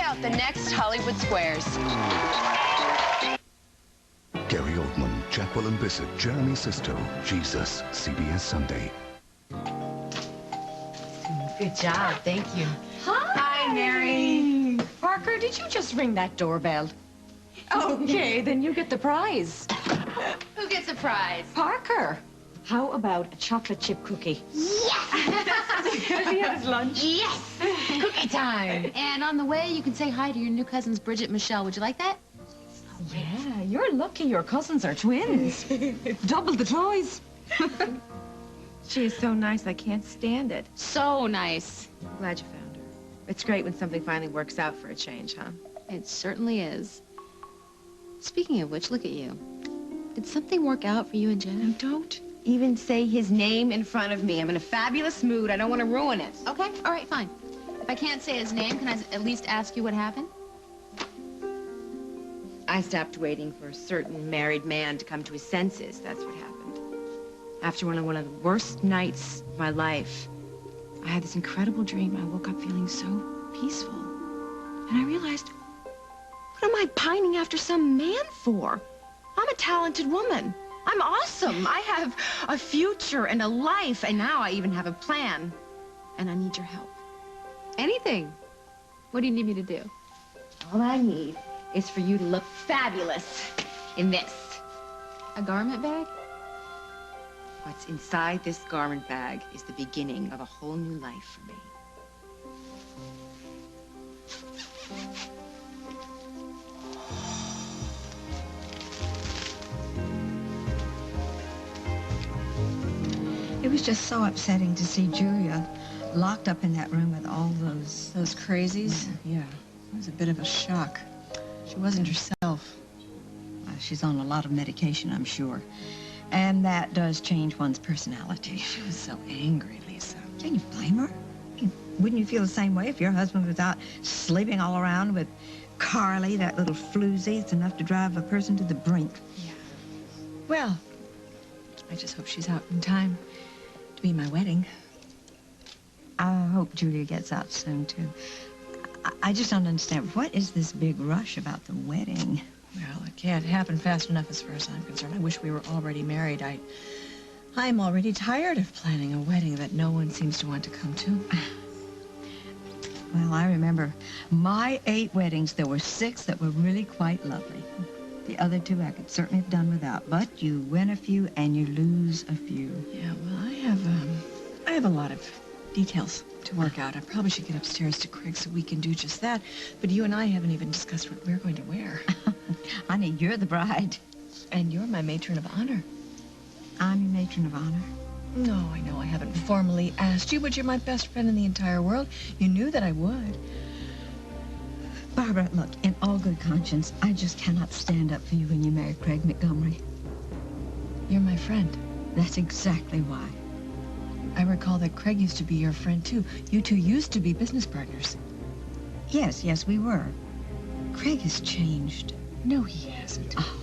out the next Hollywood Squares. Gary Oldman, Jacqueline Bissett, Jeremy Sisto, Jesus, CBS Sunday. Good job, thank you. Hi, Mary. Parker, did you just ring that doorbell? Okay, then you get the prize. Who gets a prize? Parker. How about a chocolate chip cookie? Yes! Does he have his lunch? Yes! Cookie time. And on the way, you can say hi to your new cousins, Bridget and Michelle. Would you like that? Yeah, you're lucky your cousins are twins. Double the toys. She is so nice, I can't stand it. So nice. Glad you found her. It's great when something finally works out for a change, huh? It certainly is. Speaking of which, look at you. Did something work out for you and Jen? Now, don't even say his name in front of me. I'm in a fabulous mood. I don't want to ruin it. Okay, all right, fine. If I can't say his name, can I at least ask you what happened? I stopped waiting for a certain married man to come to his senses. That's what happened. After one of the worst nights of my life, I had this incredible dream. I woke up feeling so peaceful. And I realized, what am I pining after some man for? I'm a talented woman. I'm awesome. I have a future and a life, and now I even have a plan. And I need your help. Anything. What do you need me to do? All I need is for you to look fabulous in this. A garment bag? What's inside this garment bag is the beginning of a whole new life for me. It was just so upsetting to see Julia locked up in that room with all those... Those crazies? Yeah. It was a bit of a shock. She wasn't herself. She's on a lot of medication, I'm sure. And that does change one's personality. She was so angry, Lisa. Can you blame her? I mean, wouldn't you feel the same way if your husband was out sleeping all around with Carly, that little floozy? It's enough to drive a person to the brink. Yeah. Well, I just hope she's out in time to be my wedding. I hope Julia gets out soon, too. I just don't understand. What is this big rush about the wedding? Well, it can't happen fast enough as far as I'm concerned. I wish we were already married. I'm already tired of planning a wedding that no one seems to want to come to. Well, I remember my 8 weddings. There were 6 that were really quite lovely. The other 2 I could certainly have done without. But you win a few and you lose a few. Yeah, well, I have a lot of details to work out. I probably should get upstairs to Craig so we can do just that. But you and I haven't even discussed what we're going to wear. Honey, you're the bride. And you're my matron of honor. I'm your matron of honor. No, I know I haven't formally asked you, but you're my best friend in the entire world. You knew that I would. Barbara, look, in all good conscience, I just cannot stand up for you when you marry Craig Montgomery. You're my friend. That's exactly why. I recall that Craig used to be your friend, too. You two used to be business partners. Yes, we were. Craig has changed. No, he hasn't. Oh.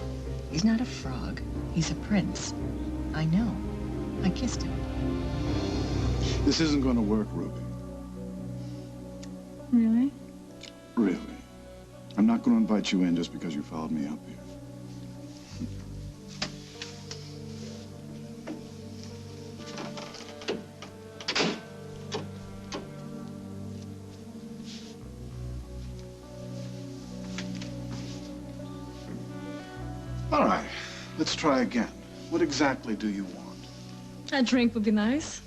He's not a frog. He's a prince. I know. I kissed him. This isn't going to work, Ruby. Really? Really. I'm not going to invite you in just because you followed me up here. All right, let's try again. What exactly do you want? A drink would be nice.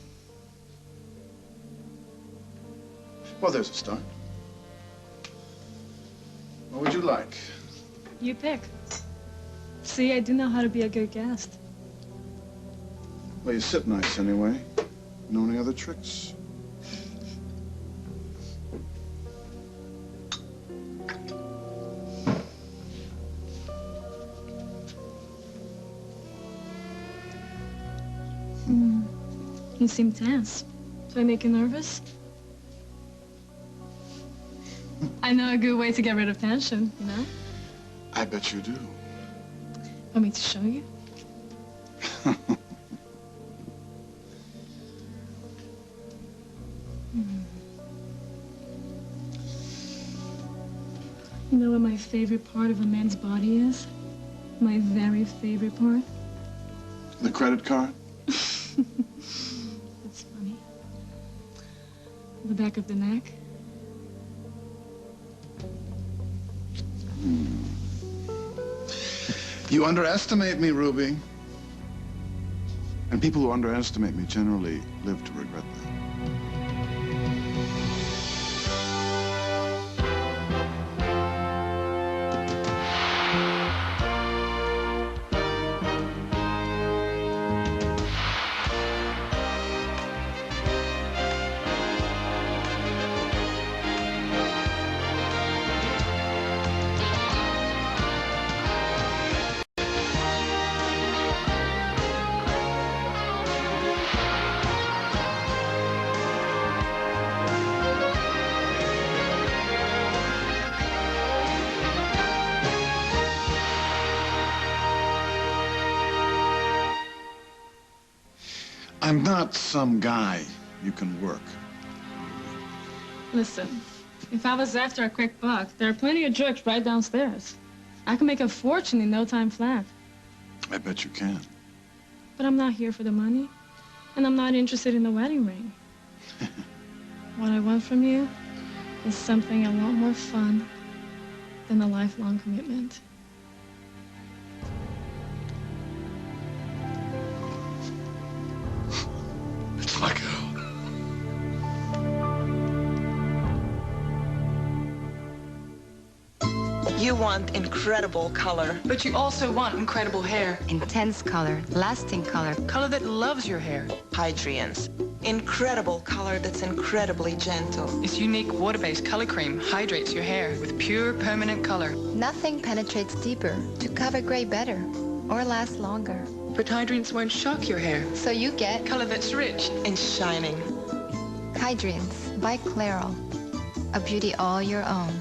Well, there's a start. What would you like? You pick. See, I do know how to be a good guest. Well, you sit nice anyway. Know any other tricks? You seem tense. Do I make you nervous? I know a good way to get rid of tension, you know? I bet you do. Want me to show you? You know what my favorite part of a man's body is? My very favorite part? The credit card? That's funny. The back of the neck? You underestimate me, Ruby. And people who underestimate me generally live to regret that. I'm not some guy you can work. Listen, if I was after a quick buck, there are plenty of jerks right downstairs. I can make a fortune in no time flat. I bet you can. But I'm not here for the money, and I'm not interested in the wedding ring. What I want from you is something a lot more fun than a lifelong commitment. It's like You want incredible color. But you also want incredible hair. Intense color, lasting color. Color that loves your hair. Hydrians. Incredible color that's incredibly gentle. This unique water-based color cream hydrates your hair with pure permanent color. Nothing penetrates deeper to cover gray better or last longer. But hydrians won't shock your hair. So you get Color that's rich. And shining. Hydrians by Clairol. A beauty all your own.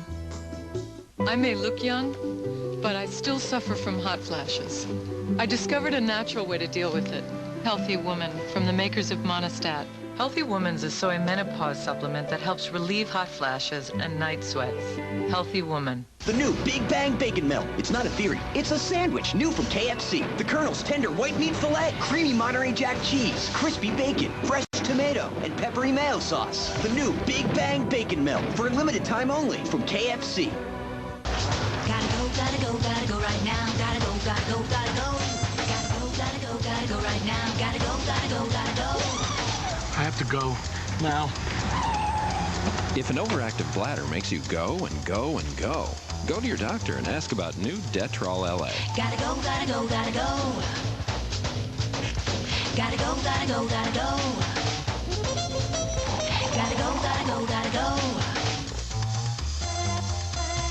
I may look young, but I still suffer from hot flashes. I discovered a natural way to deal with it. Healthy Woman, from the makers of Monistat. Healthy Woman's a soy menopause supplement that helps relieve hot flashes and night sweats. Healthy Woman. The new Big Bang Bacon Melt. It's not a theory. It's a sandwich, new from KFC. The Colonel's tender white meat filet, creamy Monterey Jack cheese, crispy bacon, fresh tomato, and peppery mayo sauce. The new Big Bang Bacon Melt for a limited time only from KFC. Gotta go right now. Gotta go right now. Gotta go. I have to go now. If an overactive bladder makes you go and go and go, go to your doctor and ask about new Detrol LA. Gotta go. Gotta go. Gotta go, gotta go. Gotta go.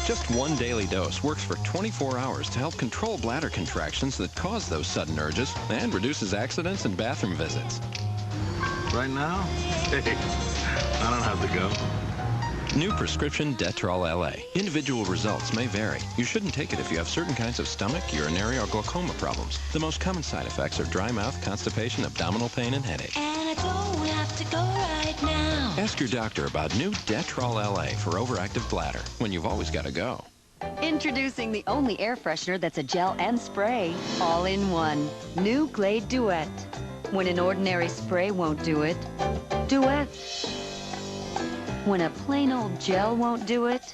Just one daily dose works for 24 hours to help control bladder contractions that cause those sudden urges and reduces accidents and bathroom visits. Right now? Hey, I don't have to go. New prescription Detrol LA. Individual results may vary. You shouldn't take it if you have certain kinds of stomach, urinary, or glaucoma problems. The most common side effects are dry mouth, constipation, abdominal pain, and headache. And I don't have to go right now. Ask your doctor about new Detrol LA for overactive bladder when you've always got to go. Introducing the only air freshener that's a gel and spray, all in one. New Glade Duet. When an ordinary spray won't do it, Duet. When a plain old gel won't do it,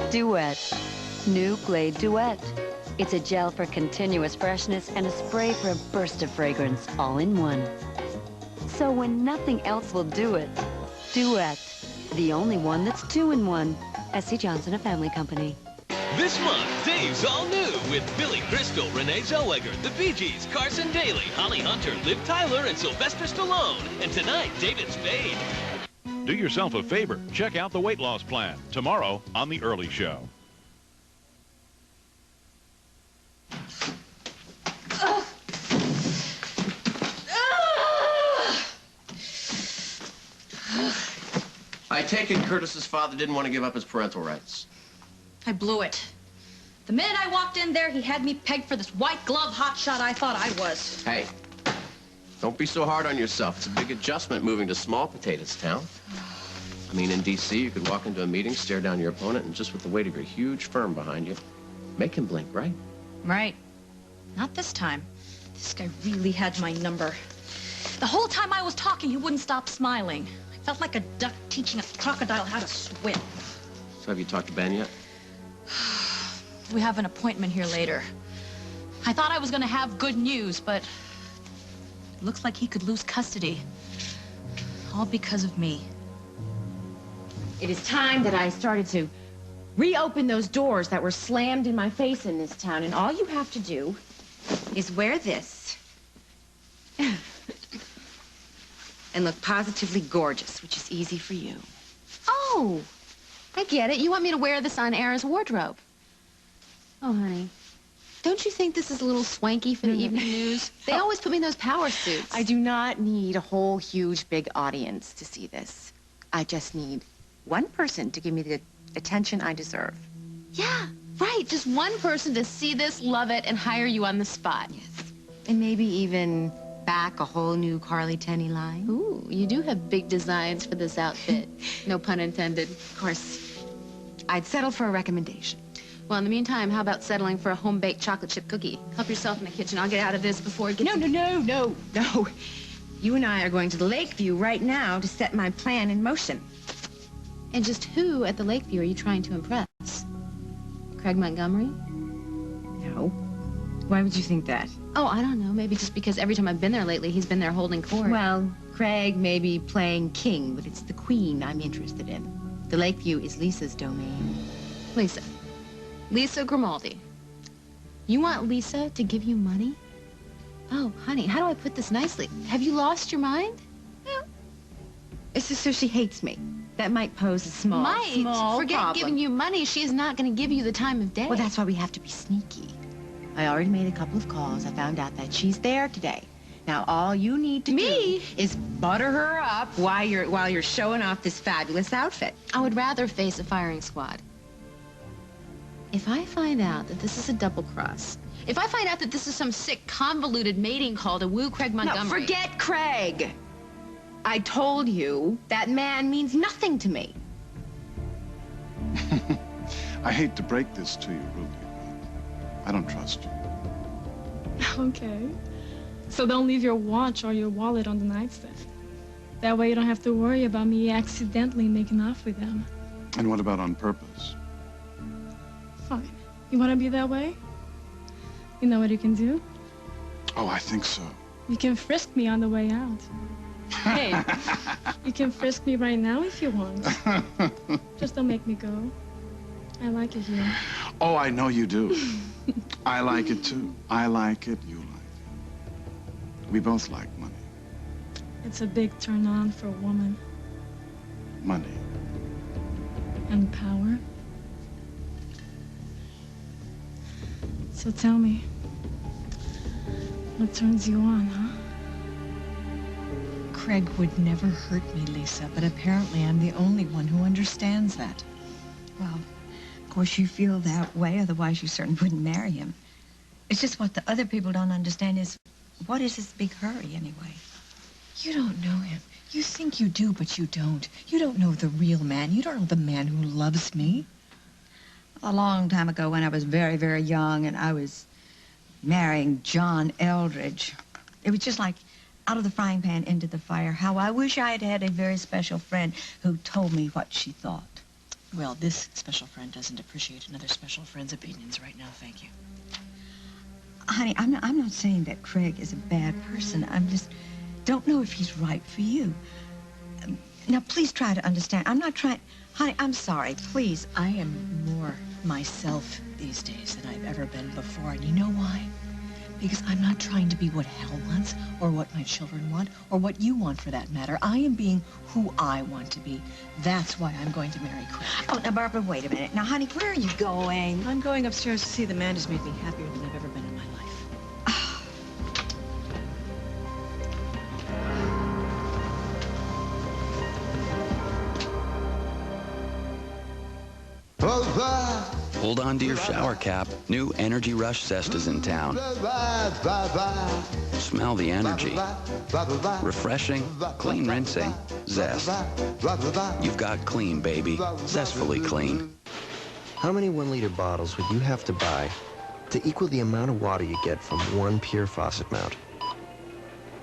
Duet. New Glade Duet. It's a gel for continuous freshness and a spray for a burst of fragrance, all in one. So when nothing else will do it, Duet. The only one that's two-in-one. S.C. Johnson, a family company. This month, Dave's all new with Billy Crystal, Renee Zellweger, The Bee Gees, Carson Daly, Holly Hunter, Liv Tyler, and Sylvester Stallone. And tonight, David Spade. Do yourself a favor. Check out the weight loss plan tomorrow on The Early Show. I take it Curtis's father didn't want to give up his parental rights. I blew it. The minute I walked in there, he had me pegged for this white glove hotshot I thought I was. Hey, don't be so hard on yourself. It's a big adjustment moving to Small Potatoes Town. I mean, in D.C., you could walk into a meeting, stare down your opponent, and just with the weight of your huge firm behind you, make him blink, right? Right. Not this time. This guy really had my number. The whole time I was talking, he wouldn't stop smiling. I felt like a duck teaching a crocodile how to swim. So have you talked to Ben yet? We have an appointment here later. I thought I was going to have good news, but it looks like he could lose custody. All because of me. It is time that I started to reopen those doors that were slammed in my face in this town, and all you have to do is wear this and look positively gorgeous, which is easy for you. Oh, I get it. You want me to wear this on air as wardrobe. Oh, honey. Don't you think this is a little swanky for the evening news? They always put me in those power suits. I do not need a whole, huge, big audience to see this. I just need one person to give me the attention I deserve. Yeah, right. Just one person to see this, love it, and hire you on the spot. Yes. And maybe even back a whole new Carly Tenney line. Ooh, you do have big designs for this outfit. No pun intended. Of course, I'd settle for a recommendation. Well, in the meantime, how about settling for a home-baked chocolate chip cookie? Help yourself in the kitchen. I'll get out of this before it gets... No. You and I are going to the Lakeview right now to set my plan in motion. And just who at the Lakeview are you trying to impress? Craig Montgomery? No. Why would you think that? Oh, I don't know. Maybe just because every time I've been there lately, he's been there holding court. Well, Craig may be playing king, but it's the queen I'm interested in. The Lakeview is Lisa's domain. Lisa. Lisa Grimaldi. You want Lisa to give you money? Oh, honey, how do I put this nicely? Have you lost your mind? Well, it's just so she hates me. That might pose a small Forget problem. giving you money. She is not going to give you the time of day. Well, that's why we have to be sneaky. I already made a couple of calls. I found out that she's there today. Now, all you need to do is butter her up while you're showing off this fabulous outfit. I would rather face a firing squad. If I find out that this is a double cross, if I find out that this is some sick, convoluted mating call to woo Craig Montgomery... No, forget Craig. I told you that man means nothing to me. I hate to break this to you, Ruby, but I don't trust you. Okay. So don't leave your watch or your wallet on the nightstand. That way you don't have to worry about me accidentally making off with them. And what about on purpose? Fine. You want to be that way? You know what you can do? Oh, I think so. You can frisk me on the way out. Hey, you can frisk me right now if you want. Just don't make me go. I like it here. Oh, I know you do. I like it, too. I like it, you like it. We both like money. It's a big turn-on for a woman. Money. And power. So tell me, what turns you on, huh? Craig would never hurt me, Lisa, but apparently I'm the only one who understands that. Well, of course you feel that way, otherwise you certainly wouldn't marry him. It's just what the other people don't understand is, what is this big hurry anyway? You don't know him. You think you do, but you don't. You don't know the real man. You don't know the man who loves me. A long time ago when I was very, very young and I was marrying John Eldridge, it was just like out of the frying pan into the fire. How I wish I had had a very special friend who told me what she thought. Well, this special friend doesn't appreciate another special friend's opinions right now, thank you. Honey, I'm not saying that Craig is a bad person. I'm just don't know if he's right for you. Now, please try to understand. I'm not trying... Honey, I'm sorry. Please. I am more myself these days than I've ever been before. And you know why? Because I'm not trying to be what Hal wants, or what my children want, or what you want for that matter. I am being who I want to be. That's why I'm going to marry Craig. Oh, now, Barbara, wait a minute. Now, honey, where are you going? I'm going upstairs to see the man who's made me happier than I've ever been in my life. Hold on to your shower cap. New Energy Rush Zest is in town. Smell the energy. Refreshing, clean rinsing, Zest. You've got clean, baby. Zestfully clean. How many 1-liter bottles would you have to buy to equal the amount of water you get from one pure faucet mount?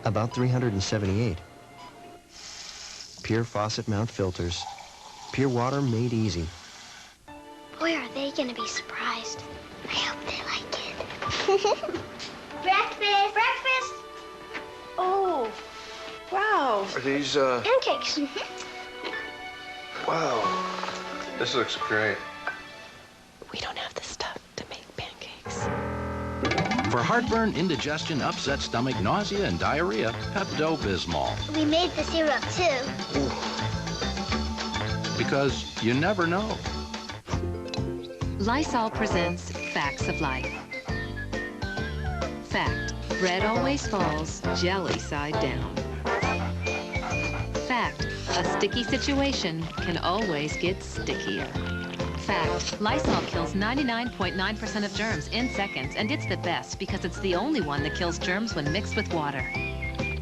About 378. Pure faucet mount filters. Pure water made easy. Boy, are they gonna be surprised. I hope they like it. Breakfast! Breakfast! Oh, wow. Are these, Pancakes. Wow. This looks great. We don't have the stuff to make pancakes. For heartburn, indigestion, upset stomach, nausea, and diarrhea, Pepto-Bismol. We made the syrup, too. Because you never know. Lysol presents Facts of Life. Fact: bread always falls jelly side down. Fact: a sticky situation can always get stickier. Fact: Lysol kills 99.9% of germs in seconds, and it's the best because it's the only one that kills germs when mixed with water.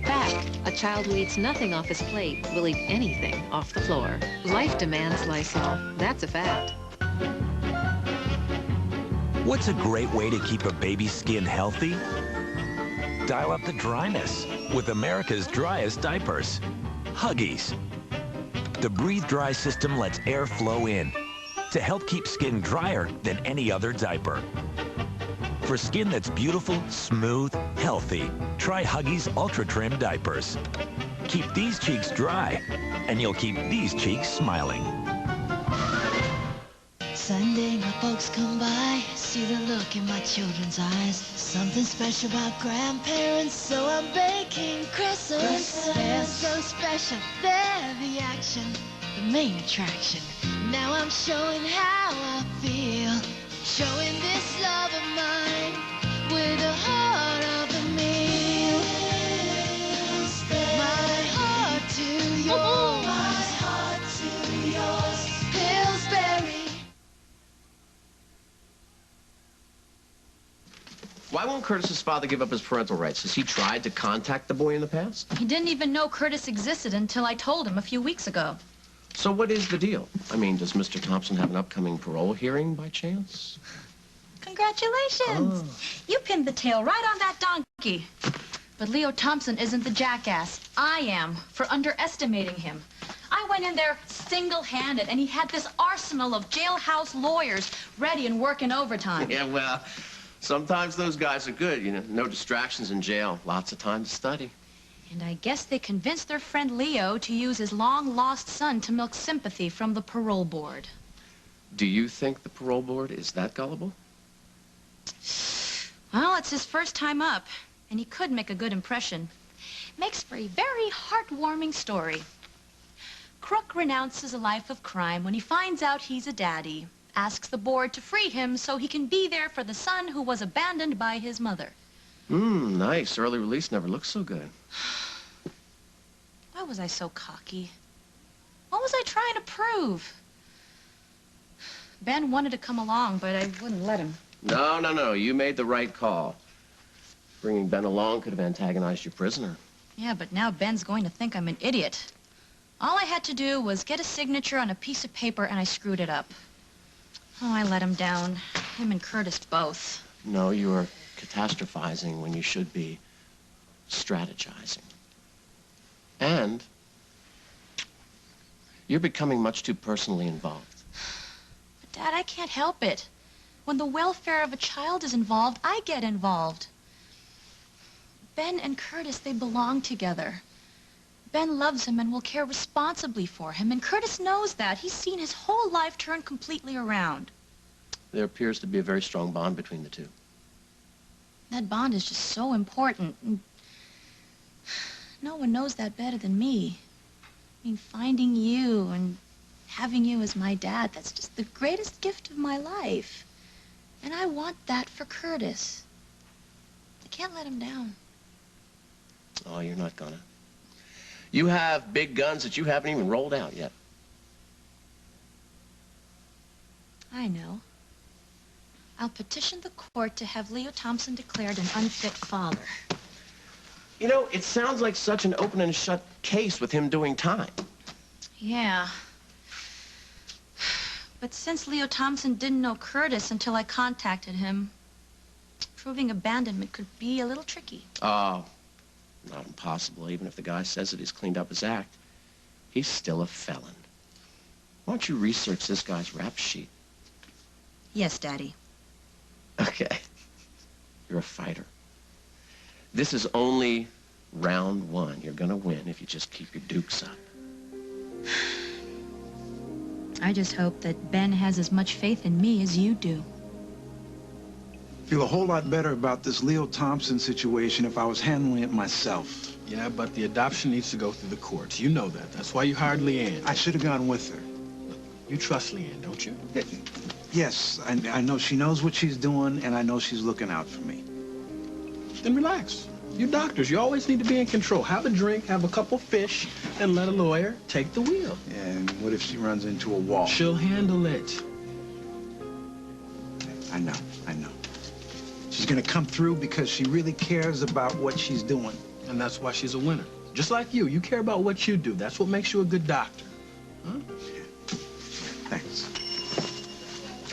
Fact: a child who eats nothing off his plate will eat anything off the floor. Life demands Lysol. That's a fact. What's a great way to keep a baby's skin healthy? Dial up the dryness with America's driest diapers, Huggies. The Breathe Dry system lets air flow in to help keep skin drier than any other diaper. For skin that's beautiful, smooth, healthy, try Huggies Ultra Trim diapers. Keep these cheeks dry, and you'll keep these cheeks smiling. Sunday, my folks come by, see the look in my children's eyes. Something special about grandparents, so I'm baking crescents. They're so special, they're the action, the main attraction. Now I'm showing how I feel, showing this love of mine with the heart of the meal. My heart to yours, my heart to yours. Pillsbury. Why won't Curtis's father give up his parental rights? Has he tried to contact the boy in the past? He didn't even know Curtis existed until I told him a few weeks ago. So what is the deal? I mean, does Mr. Thompson have an upcoming parole hearing by chance? Congratulations! You pinned the tail right on that donkey. But Leo Thompson isn't the jackass. I am, for underestimating him. I went in there single-handed, and he had this arsenal of jailhouse lawyers ready and working overtime. Yeah, well, sometimes those guys are good, you know. No distractions in jail. Lots of time to study. And I guess they convinced their friend Leo to use his long-lost son to milk sympathy from the parole board. Do you think the parole board is that gullible? Well, it's his first time up, and he could make a good impression. Makes for a very heartwarming story. Crook renounces a life of crime when he finds out he's a daddy. Asks the board to free him so he can be there for the son who was abandoned by his mother. Nice. Early release never looked so good. Why was I so cocky? What was I trying to prove? Ben wanted to come along, but I wouldn't let him. No. You made the right call. Bringing Ben along could have antagonized your prisoner. Yeah, but now Ben's going to think I'm an idiot. All I had to do was get a signature on a piece of paper, and I screwed it up. Oh, I let him down. Him and Curtis both. No, you were catastrophizing when you should be strategizing. And you're becoming much too personally involved. But, Dad, I can't help it. When the welfare of a child is involved, I get involved. Ben and Curtis, they belong together. Ben loves him and will care responsibly for him, and Curtis knows that. He's seen his whole life turn completely around. There appears to be a very strong bond between the two. That bond is just so important. And no one knows that better than me. I mean, finding you and having you as my dad, that's just the greatest gift of my life. And I want that for Curtis. I can't let him down. Oh, you're not gonna. You have big guns that you haven't even rolled out yet. I know. I'll petition the court to have Leo Thompson declared an unfit father. You know, it sounds like such an open and shut case with him doing time. Yeah. But since Leo Thompson didn't know Curtis until I contacted him, proving abandonment could be a little tricky. Oh, not impossible. Even if the guy says that he's cleaned up his act, he's still a felon. Why don't you research this guy's rap sheet? Yes, Daddy. Okay. You're a fighter. This is only round one. You're gonna win if you just keep your dukes up. I just hope that Ben has as much faith in me as you do. Feel a whole lot better about this Leo Thompson situation if I was handling it myself. Yeah, but the adoption needs to go through the courts. You know that. That's why you hired Leanne. I should have gone with her. You trust Leanne, don't you? Yes, I know she knows what she's doing, and I know she's looking out for me. Then relax. You doctors, you always need to be in control. Have a drink, have a couple fish, and let a lawyer take the wheel. And what if she runs into a wall? She'll handle it. I know. She's gonna come through because she really cares about what she's doing. And that's why she's a winner. Just like you. You care about what you do. That's what makes you a good doctor. Huh? Thanks.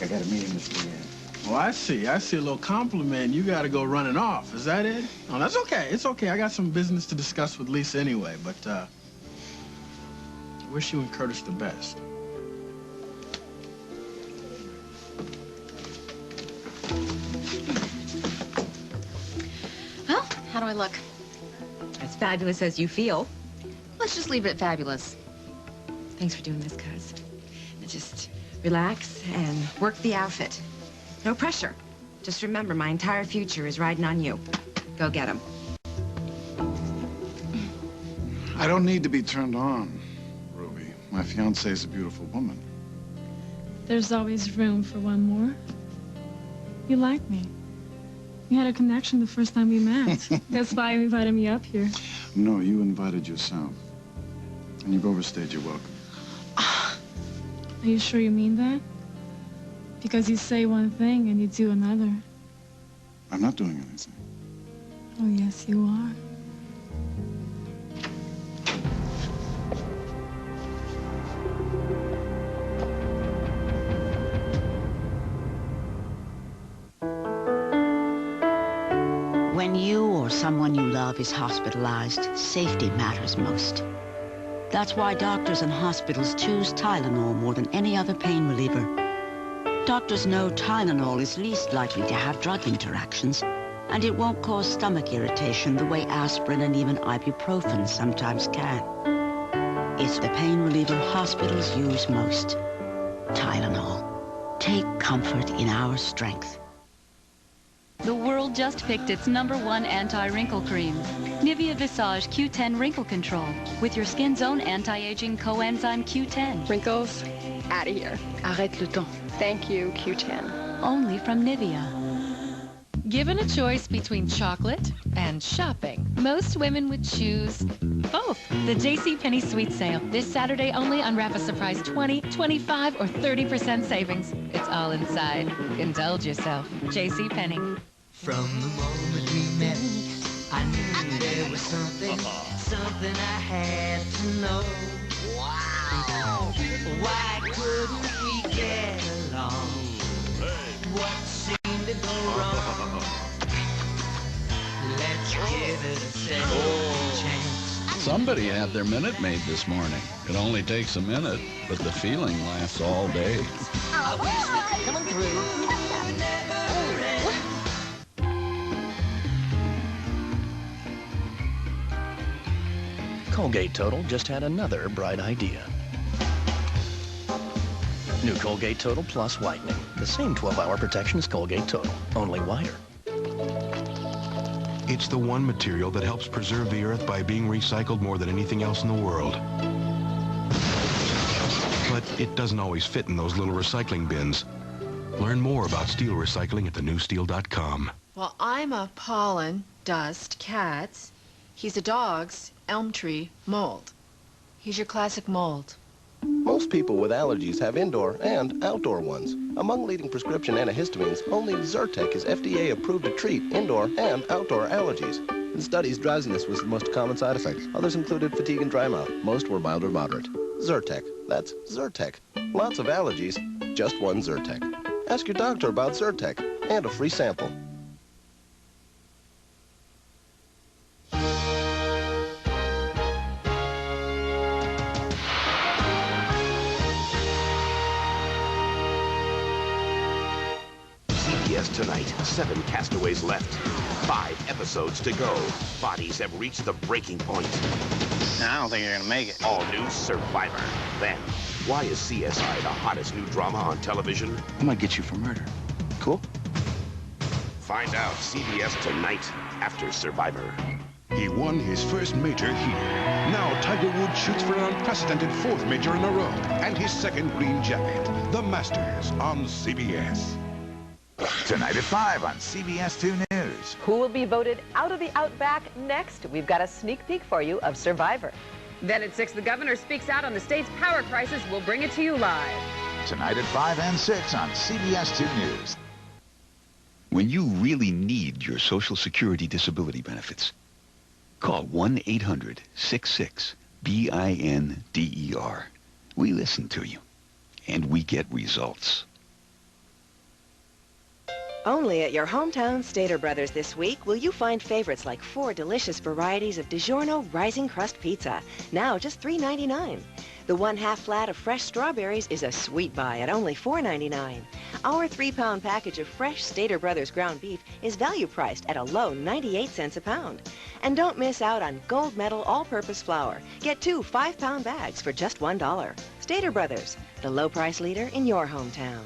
I got a meeting with Leanne. Oh, I see a little compliment. You gotta go running off. Is that it? Oh, that's okay. It's okay. I got some business to discuss with Lisa anyway, but, I wish you and Curtis the best. Well, how do I look? As fabulous as you feel. Let's just leave it at fabulous. Thanks for doing this, cuz. Now just relax and work the outfit. No pressure. Just remember, my entire future is riding on you. Go get him. I don't need to be turned on, Ruby. My fiancée is a beautiful woman. There's always room for one more. You like me. We had a connection the first time we met. That's why you invited me up here. No, you invited yourself. And you've overstayed your welcome. Are you sure you mean that? Because you say one thing and you do another. I'm not doing anything. Oh, yes, you are. When you or someone you love is hospitalized, safety matters most. That's why doctors and hospitals choose Tylenol more than any other pain reliever. Doctors know Tylenol is least likely to have drug interactions, and it won't cause stomach irritation the way aspirin and even ibuprofen sometimes can. It's the pain reliever hospitals use most. Tylenol. Take comfort in our strength. The world just picked its #1 anti-wrinkle cream, Nivea Visage Q10 Wrinkle Control, with your skin's own anti-aging coenzyme Q10. Wrinkles? Out of here. Arrête le temps. Thank you, Q10. Only from Nivea. Given a choice between chocolate and shopping, most women would choose both. The JCPenney Sweet Sale. This Saturday only, unwrap a surprise 20, 25, or 30% savings. It's all inside. Indulge yourself. JCPenney. From the moment we met, I knew there was something I had to know. Wow! Why couldn't we get along? What seemed to go wrong? Let's give it a second chance. Somebody had their Minute Maid this morning. It only takes a minute, but the feeling lasts all day. Coming through. Colgate Total just had another bright idea. New Colgate Total Plus Whitening. The same 12-hour protection as Colgate Total, only whiter. It's the one material that helps preserve the earth by being recycled more than anything else in the world. But it doesn't always fit in those little recycling bins. Learn more about steel recycling at thenewsteel.com. Well, I'm a pollen, dust, cats. He's a dog's elm tree mold. He's your classic mold. Most people with allergies have indoor and outdoor ones. Among leading prescription antihistamines, only Zyrtec is FDA approved to treat indoor and outdoor allergies. In studies, drowsiness was the most common side effect. Others included fatigue and dry mouth. Most were mild or moderate. Zyrtec. That's Zyrtec. Lots of allergies, just one Zyrtec. Ask your doctor about Zyrtec and a free sample. CBS tonight. 7 castaways left. 5 episodes to go. Bodies have reached the breaking point. I don't think you're gonna make it. All new Survivor. Then, why is CSI the hottest new drama on television? I might get you for murder. Cool? Find out CBS tonight after Survivor. He won his first major here. Now Tiger Woods shoots for an unprecedented 4th major in a row and his 2nd green jacket. The Masters on CBS. Tonight at 5 on CBS 2 News. Who will be voted out of the Outback next? We've got a sneak peek for you of Survivor. Then at 6, the governor speaks out on the state's power crisis. We'll bring it to you live. Tonight at 5 and 6 on CBS 2 News. When you really need your Social Security disability benefits, call 1-800-66-BINDER. We listen to you, and we get results. Only at your hometown Stater Brothers this week will you find favorites like 4 delicious varieties of DiGiorno Rising Crust Pizza, now just $3.99. The 1/2 flat of fresh strawberries is a sweet buy at only $4.99. Our 3-pound package of fresh Stater Brothers ground beef is value priced at a low 98 cents a pound. And don't miss out on gold medal all-purpose flour. Get 2 5-pound bags for just $1. Stater Brothers, the low price leader in your hometown.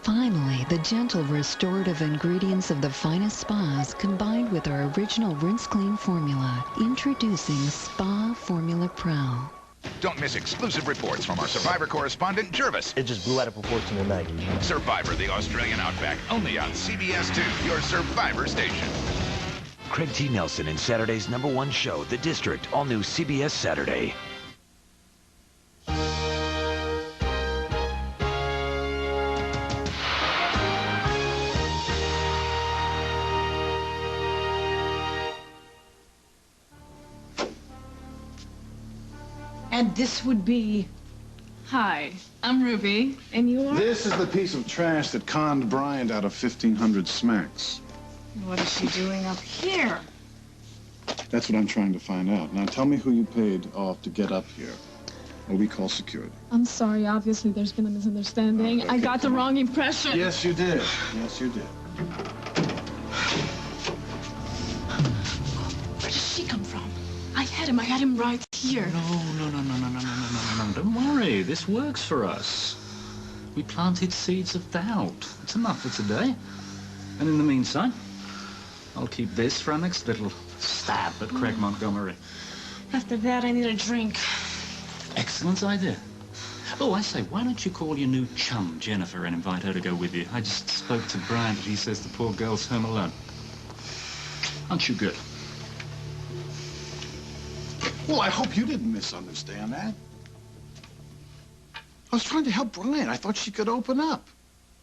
Finally, the gentle restorative ingredients of the finest spas combined with our original Rinse Clean formula. Introducing Spa Formula Pro. Don't miss exclusive reports from our Survivor correspondent, Jervis. It just blew out of proportion tonight. Survivor, the Australian Outback, only on CBS 2, your Survivor station. Craig T. Nelson in Saturday's #1 show, The District, all new CBS Saturday. And this would be... Hi, I'm Ruby, and you are? This is the piece of trash that conned Bryant out of 1,500 smacks. What is she doing up here? That's what I'm trying to find out. Now tell me who you paid off to get up here. What we call security. I'm sorry, obviously there's been a misunderstanding. Okay, I got the wrong impression. Yes, you did. Yes, you did. Where does she come from? I had him right here. No. Don't worry, this works for us. We planted seeds of doubt. It's enough for today. And in the meantime, I'll keep this for our next little stab at Craig Montgomery. After that, I need a drink. Excellent idea. Oh, I say, why don't you call your new chum, Jennifer, and invite her to go with you? I just spoke to Brian, and he says the poor girl's home alone. Aren't you good? Well, I hope you didn't misunderstand that. I was trying to help Brian. I thought she could open up.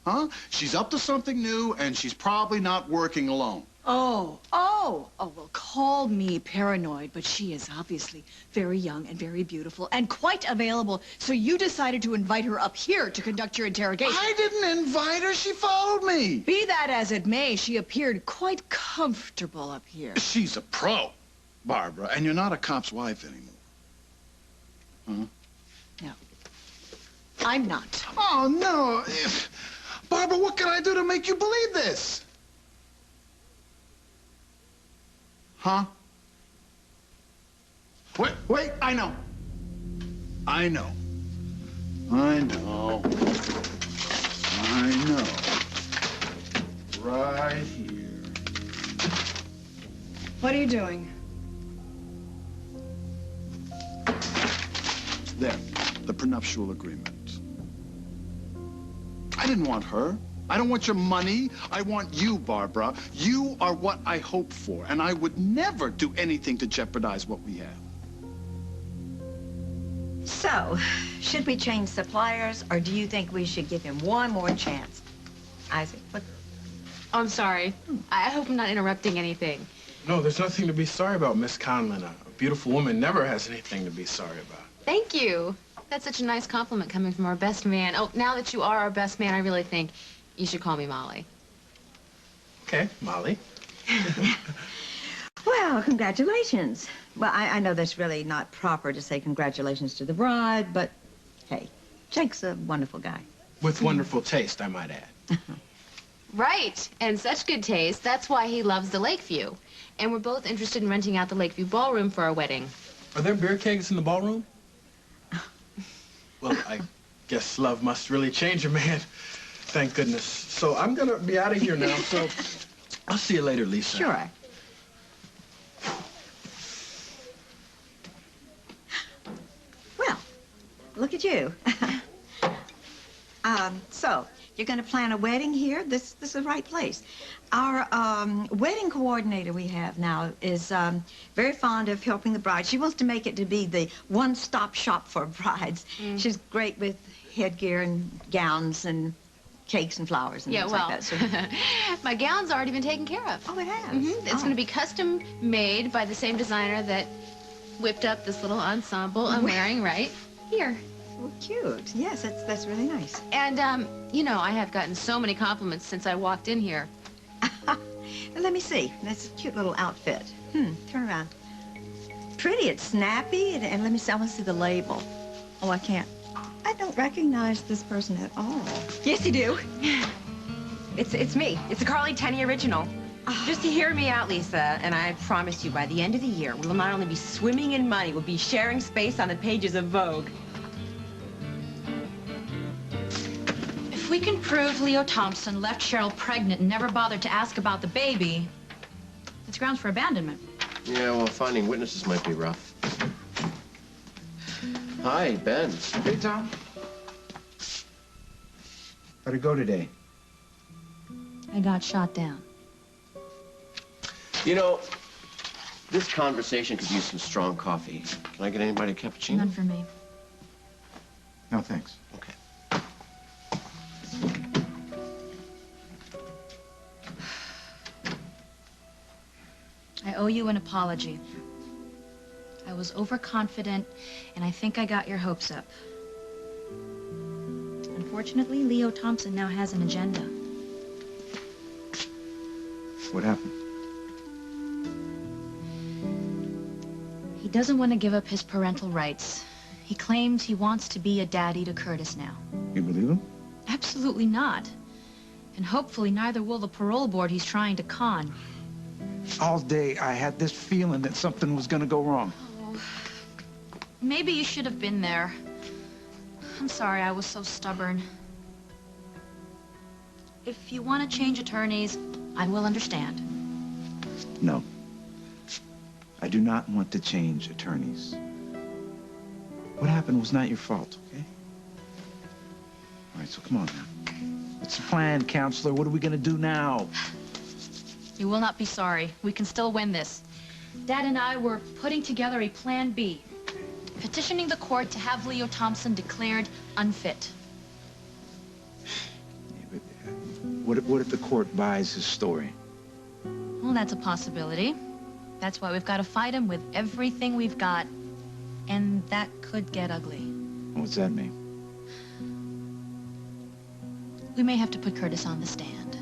Huh? She's up to something new, and she's probably not working alone. Oh, well, call me paranoid, but she is obviously very young and very beautiful and quite available, so you decided to invite her up here to conduct your interrogation. I didn't invite her. She followed me. Be that as it may, she appeared quite comfortable up here. She's a pro, Barbara, and you're not a cop's wife anymore. Huh? No. I'm not. Oh, no. Barbara, what can I do to make you believe this? Huh? Wait, I know. I know. Right here. What are you doing? There, the prenuptial agreement. I didn't want her. I don't want your money. I want you, Barbara. You are what I hope for, and I would never do anything to jeopardize what we have. So, Should we change suppliers, or do you think we should give him one more chance? Isaac, what? Oh, I'm sorry. I hope I'm not interrupting anything. No, there's nothing to be sorry about, Miss Conlon. A beautiful woman never has anything to be sorry about. Thank you. That's such a nice compliment coming from our best man. Oh, now that you are our best man, I really think you should call me Molly. Okay, Molly. Well, congratulations. Well, I know that's really not proper to say congratulations to the bride, but hey, Jake's a wonderful guy. With wonderful taste, I might add. Right, and such good taste. That's why he loves the Lakeview. And we're both interested in renting out the Lakeview ballroom for our wedding. Are there beer kegs in the ballroom? Well, I guess love must really change a man. Thank goodness. So I'm gonna be out of here now, so I'll see you later, Lisa. Sure. Well, look at you. So, you're going to plan a wedding here? This is the right place. Our wedding coordinator we have now is very fond of helping the bride. She wants to make it to be the one-stop shop for brides. She's great with headgear and gowns and cakes and flowers and things like that. So. My gown's already been taken care of. Oh, it has? Mm-hmm. It's going to be custom made by the same designer that whipped up this little ensemble I'm wearing right here. Well, cute. Yes, that's really nice. And, you know, I have gotten so many compliments since I walked in here. Let me see. That's a cute little outfit. Turn around. Pretty. It's snappy. And let me see. I want to see the label. Oh, I can't. I don't recognize this person at all. Yes, you do. It's me. It's a Carly Tenney original. Just to hear me out, Lisa, and I promise you, by the end of the year, we'll not only be swimming in money, we'll be sharing space on the pages of Vogue. If we can prove Leo Thompson left Cheryl pregnant and never bothered to ask about the baby, it's grounds for abandonment. Yeah, well, finding witnesses might be rough. Hi, Ben. Hey, Tom. How'd it go today? I got shot down. You know, this conversation could use some strong coffee. Can I get anybody a cappuccino? None for me. No, thanks. Okay. I owe you an apology. I was overconfident, and I think I got your hopes up. Unfortunately, Leo Thompson now has an agenda. What happened? He doesn't want to give up his parental rights. He claims he wants to be a daddy to Curtis now. You believe him? Absolutely not. And hopefully neither will the parole board he's trying to con. All day, I had this feeling that something was gonna go wrong. Oh, maybe you should have been there. I'm sorry I was so stubborn. If you want to change attorneys, I will understand. No. I do not want to change attorneys. What happened was not your fault, okay? All right, so come on now. What's the plan, counselor? What are we gonna do now? You will not be sorry. We can still win this. Dad and I were putting together a plan B. Petitioning the court to have Leo Thompson declared unfit. Yeah, but what if the court buys his story? Well, that's a possibility. That's why we've got to fight him with everything we've got. And that could get ugly. What's that mean? We may have to put Curtis on the stand.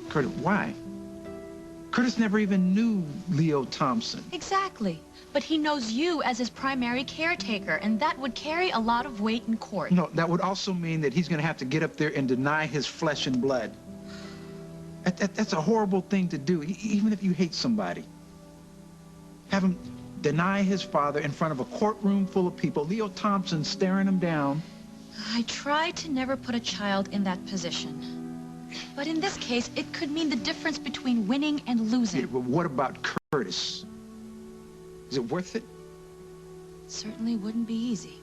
Curtis, why? Curtis never even knew Leo Thompson. Exactly. But he knows you as his primary caretaker, and that would carry a lot of weight in court. No, that would also mean that he's going to have to get up there and deny his flesh and blood. That's a horrible thing to do, even if you hate somebody. Have him deny his father in front of a courtroom full of people, Leo Thompson staring him down. I try to never put a child in that position. But in this case, it could mean the difference between winning and losing. Yeah, but what about Curtis? Is it worth it? It certainly wouldn't be easy.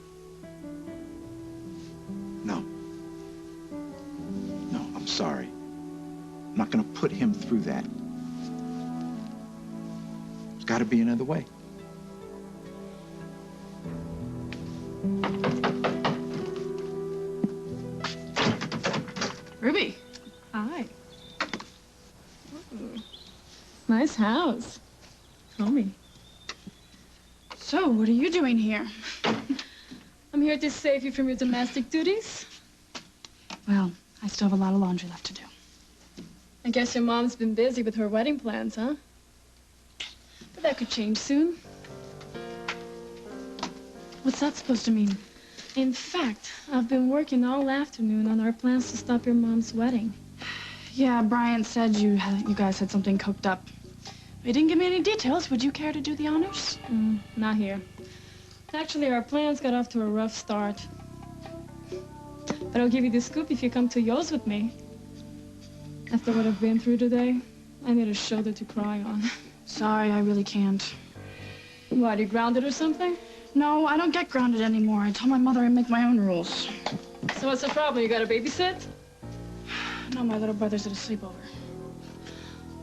No. No, I'm sorry. I'm not going to put him through that. There's got to be another way. Ruby. Hi. Ooh. Nice house. Homey. So, what are you doing here? I'm here to save you from your domestic duties. Well, I still have a lot of laundry left to do. I guess your mom's been busy with her wedding plans, huh? But that could change soon. What's that supposed to mean? In fact, I've been working all afternoon on our plans to stop your mom's wedding. Yeah, Brian said you guys had something cooked up. He didn't give me any details. Would you care to do the honors? Not here. Actually, our plans got off to a rough start. But I'll give you the scoop if you come to yours with me. After what I've been through today, I need a shoulder to cry on. Sorry, I really can't. What, you grounded or something? No, I don't get grounded anymore. I told my mother I make my own rules. So what's the problem? You got to babysit? No, my little brother's at a sleepover.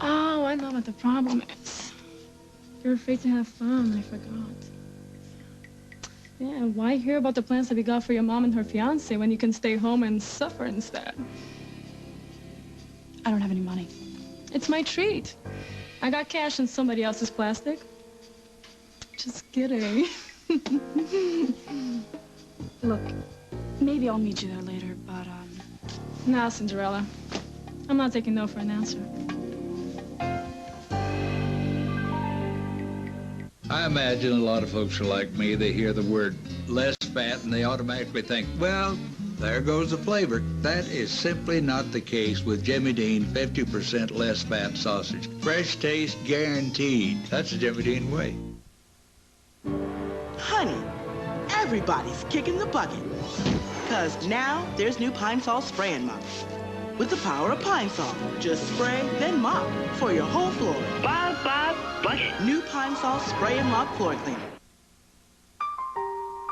Oh, I know what the problem is. You're afraid to have fun. I forgot. Yeah, why hear about the plans that we got for your mom and her fiancé when you can stay home and suffer instead? I don't have any money. It's my treat. I got cash in somebody else's plastic. Just kidding. Look, maybe I'll meet you there later, but, Nah, Cinderella. I'm not taking no for an answer. I imagine a lot of folks are like me. They hear the word less fat and they automatically think, well, there goes the flavor. That is simply not the case with Jimmy Dean 50% less fat sausage. Fresh taste guaranteed. That's the Jimmy Dean way. Honey, everybody's kicking the bucket. Because now there's new Pine Sol Spray and Mop. With the power of Pine Sol, just spray, then mop for your whole floor. Bye-bye, bucket. New Pine Sol Spray and Mop Floor Cleaner.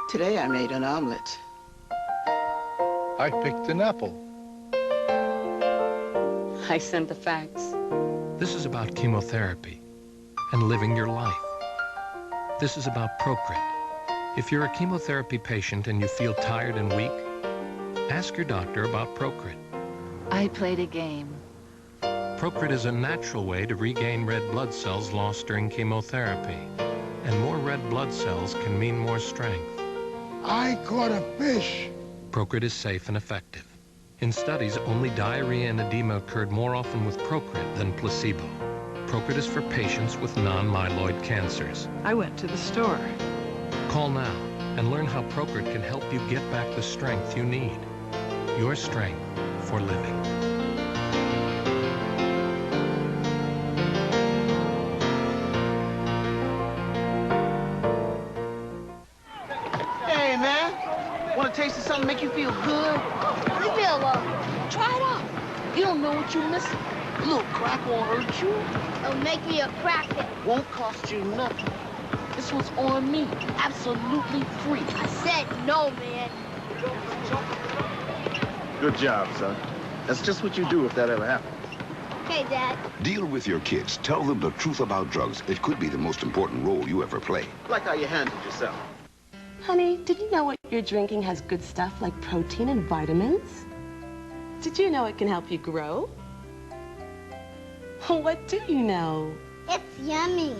Today I made an omelet. I picked an apple. I sent the fax. This is about chemotherapy and living your life. This is about Procrit. If you're a chemotherapy patient and you feel tired and weak, ask your doctor about Procrit. I played a game. Procrit is a natural way to regain red blood cells lost during chemotherapy. And more red blood cells can mean more strength. I caught a fish. Procrit is safe and effective. In studies, only diarrhea and edema occurred more often with Procrit than placebo. Procrit is for patients with non-myeloid cancers. I went to the store. Call now and learn how Procrit can help you get back the strength you need. Your strength for living. Hey, man. Want to taste of something make you feel good? Leave me alone. Try it out. You don't know what you're missing. A little crack won't hurt you. It'll make me a crackhead. Won't cost you nothing. This one's on me. Absolutely free. I said no, man. Good job, son. That's just what you do if that ever happens. Okay, Dad. Deal with your kids. Tell them the truth about drugs. It could be the most important role you ever play. Like how you handled yourself. Honey, did you know what you're drinking has good stuff like protein and vitamins? Did you know it can help you grow? What do you know? It's yummy.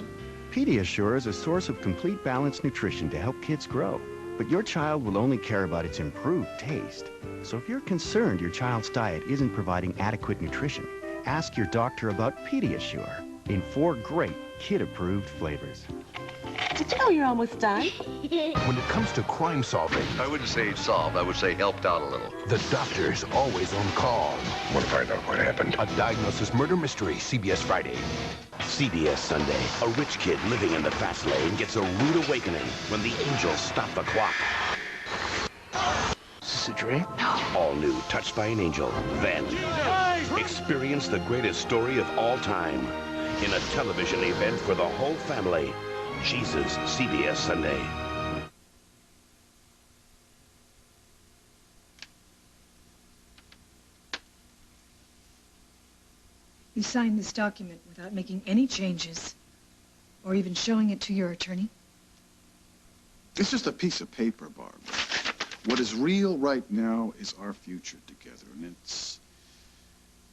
Pediasure is a source of complete balanced nutrition to help kids grow. But your child will only care about its improved taste. So if you're concerned your child's diet isn't providing adequate nutrition, ask your doctor about Pediasure in 4 great kid-approved flavors. Did you know you're almost done? When it comes to crime solving, I wouldn't say solved, I would say helped out a little. the doctor's always on call. Want to find out what happened? A diagnosis murder mystery, CBS Friday. CBS Sunday. A rich kid living in the fast lane gets a rude awakening when the angels stop the clock. Is this a dream? No. All new, Touched by an Angel. Then, experience the greatest story of all time in a television event for the whole family. Jesus, CBS Sunday. You signed this document without making any changes or even showing it to your attorney? It's just a piece of paper, Barbara. What is real right now is our future together, and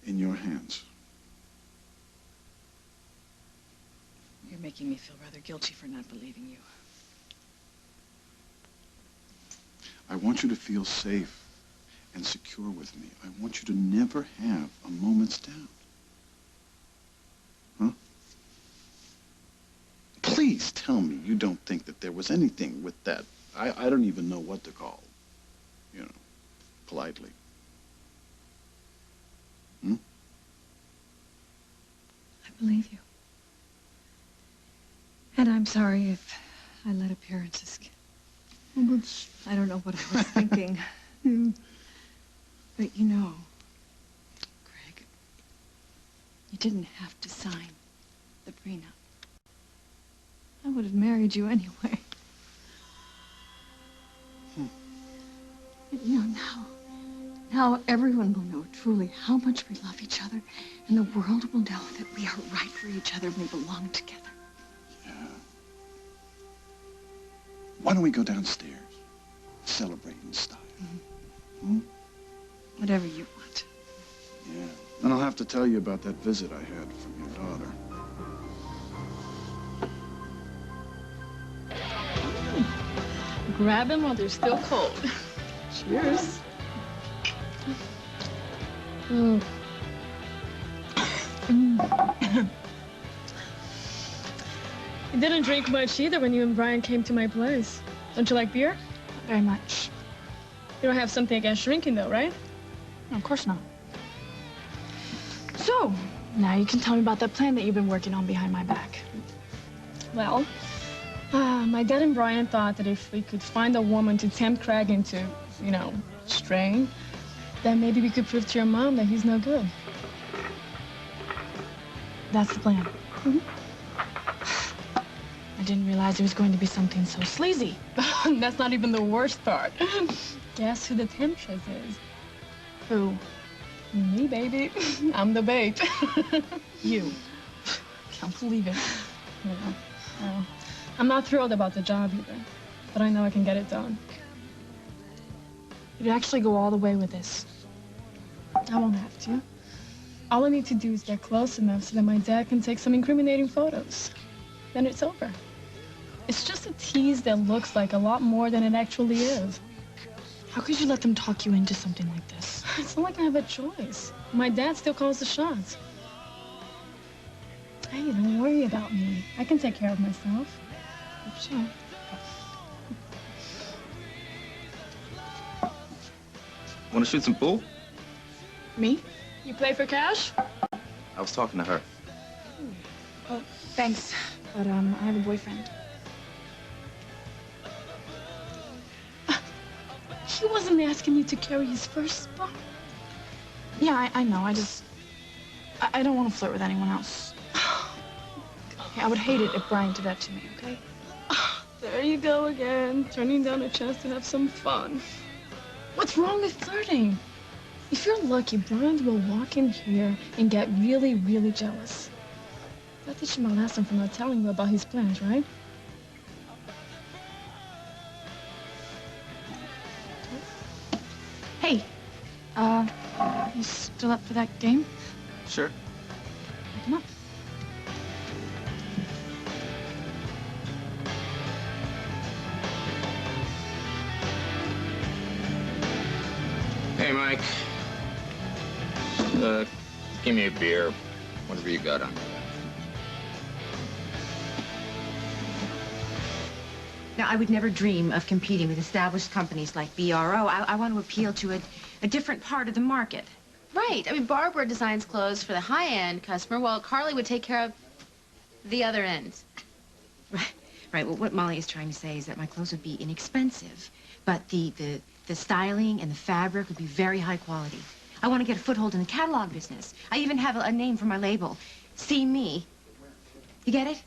in your hands. You're making me feel rather guilty for not believing you. I want you to feel safe and secure with me. I want you to never have a moment's doubt. Huh? Please tell me you don't think that there was anything with that. I don't even know what to call, you know, politely. Hmm? I believe you. And I'm sorry if I let appearances get... I don't know what I was thinking. But you know, Greg, you didn't have to sign the prenup. I would have married you anyway. You know, now everyone will know truly how much we love each other, and the world will know that we are right for each other and we belong together. Yeah. Why don't we go downstairs? Celebrate in style. Hmm? Whatever you want. Yeah. And I'll have to tell you about that visit I had from your daughter. Grab them while they're still cold. Cheers. Mm. You didn't drink much either when you and Brian came to my place. Don't you like beer? Not very much. You don't have something against drinking, though, right? No, of course not. So, now you can tell me about that plan that you've been working on behind my back. Well, my dad and Brian thought that if we could find a woman to tempt Craig into, you know, straying, then maybe we could prove to your mom that he's no good. That's the plan. Mm-hmm. I didn't realize it was going to be something so sleazy. That's not even the worst part. Guess who the temptress is? Who? Me, baby. I'm the bait. You. Can't believe it. Yeah. Well, I'm not thrilled about the job either, but I know I can get it done. You'd actually go all the way with this. I won't have to. All I need to do is get close enough so that my dad can take some incriminating photos. Then it's over. It's just a tease that looks like a lot more than it actually is. How could you let them talk you into something like this? It's not like I have a choice. My dad still calls the shots. Hey, don't worry about me. I can take care of myself. Hope so. Want to shoot some pool? Me? You play for cash? I was talking to her. Oh, thanks. But, I have a boyfriend. He wasn't asking you to carry his firstborn. Yeah, I know. I don't want to flirt with anyone else. Okay, I would hate it if Brian did that to me, okay? There you go again, turning down a chance to have some fun. What's wrong with flirting? If you're lucky, Brian will walk in here and get really, really jealous. That teach him a lesson from not telling you about his plans, right? Hey, you still up for that game? Sure. Come on. Hey, Mike. Give me a beer, whatever you got on you. Now, I would never dream of competing with established companies like BRO. I want to appeal to a different part of the market. Right. I mean, Barbara designs clothes for the high-end customer, while Carly would take care of the other end. Right. Well, what Molly is trying to say is that my clothes would be inexpensive, but the styling and the fabric would be very high quality. I want to get a foothold in the catalog business. I even have a name for my label. See Me. You get it?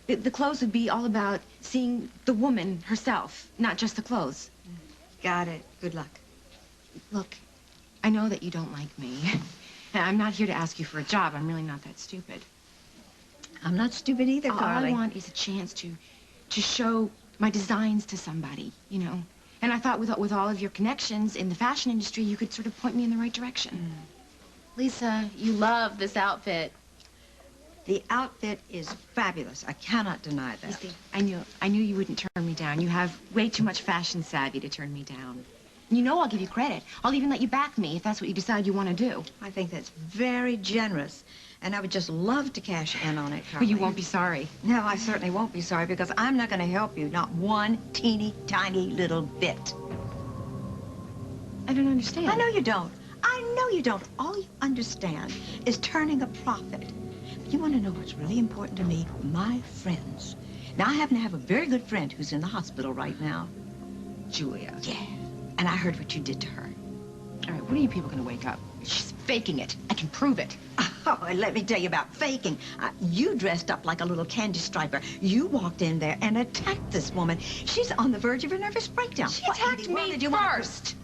The clothes would be all about seeing the woman herself, not just the clothes. Got it. Good luck. Look, I know that you don't like me. And I'm not here to ask you for a job. I'm really not that stupid. I'm not stupid either, Carly. All I want is a chance to show my designs to somebody, you know. And I thought with all of your connections in the fashion industry, you could sort of point me in the right direction. Lisa, you love this outfit. The outfit is fabulous. I cannot deny that. You see, I knew you wouldn't turn me down. You have way too much fashion savvy to turn me down. You know I'll give you credit. I'll even let you back me if that's what you decide you want to do. I think that's very generous, and I would just love to cash in on it, Carly. Well, you won't be sorry. No, I certainly won't be sorry, because I'm not going to help you, not one teeny tiny little bit. I don't understand. I know you don't. I know you don't. All you understand is turning a profit. You want to know what's really important to me? My friends. Now, I happen to have a very good friend who's in the hospital right now. Julia. Yeah. And I heard what you did to her. All right, when are you people going to wake up? She's faking it. I can prove it. Oh, and let me tell you about faking. You dressed up like a little candy striper. You walked in there and attacked this woman. She's on the verge of a nervous breakdown. She attacked me first.